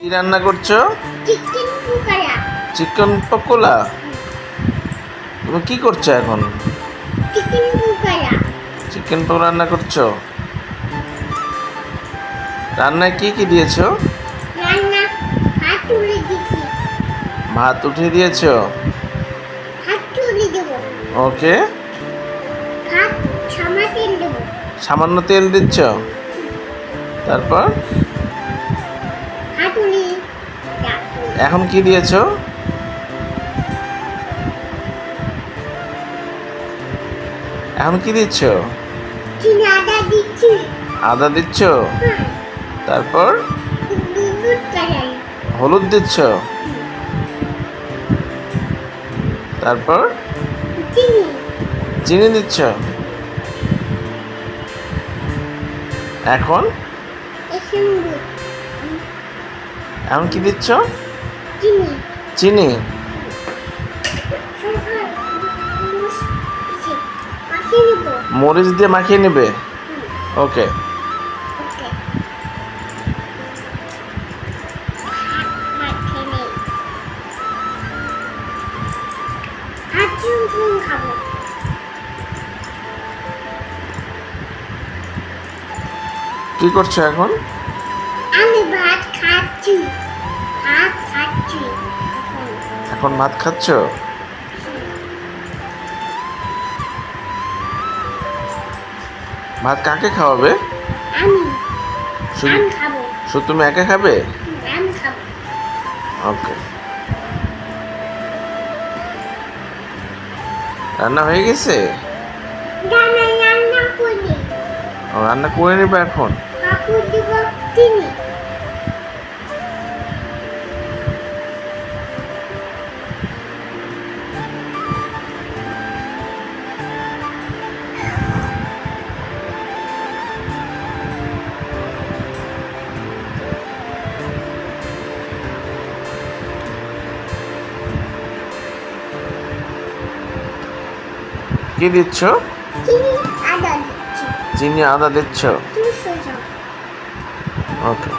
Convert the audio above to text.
কি রান্না করছো? চিকেন পকোড়া। চিকেন পকোড়া। তুমি কি করছো এখন? চিকেন পকোড়া। চিকেন পকোড়া রান্না করছো? রান্নায় কি কি দিয়েছো? রান্না হাত তুলে দিছি। ভাত উঠিয়ে দিয়েছো? হাত তুলে দেবো। ওকে। হাত সামাতে দেবো। সামান্য তেল দিচ্ছ? তারপর হাতুলি। এখন কি দিয়েছো? এখন কি দিচ্ছ? চিনি আদা দিচ্ছি। আদা দিচ্ছ? হ্যাঁ। তারপর দুধ কালাই। হলুদ দিচ্ছ? তারপর চিনি। চিনি দিচ্ছ? এখন এসব দুধ। এখন কি দিচ্ছ? চিনি। চিনি। মাখিয়ে দেবো। মরিচ দিয়ে মাখিয়ে নেবে? ওকে। ওকে। মাখিয়ে নেই। হাত চুন খাবো। কি করছো এখন? আমি ভাত খাচ্ছি। ভাত খাচ্ছি এখন। এখন ভাত খাচ্ছ? ভাত কাকে খাওয়াবে? আমি শুধু আমি খাবো। শুধু তুমি একা খাবে? আমি খাবো। ওকে। রান্না হয়ে গেছে? রান্না রান্না করি। ও, রান্না করে নেবে এখন? কাপড় দিব চিনি। কি দিচ্ছ? চিনি আদা দিচ্ছি। চিনি আদা দিচ্ছ? তুই সোজা। ওকে।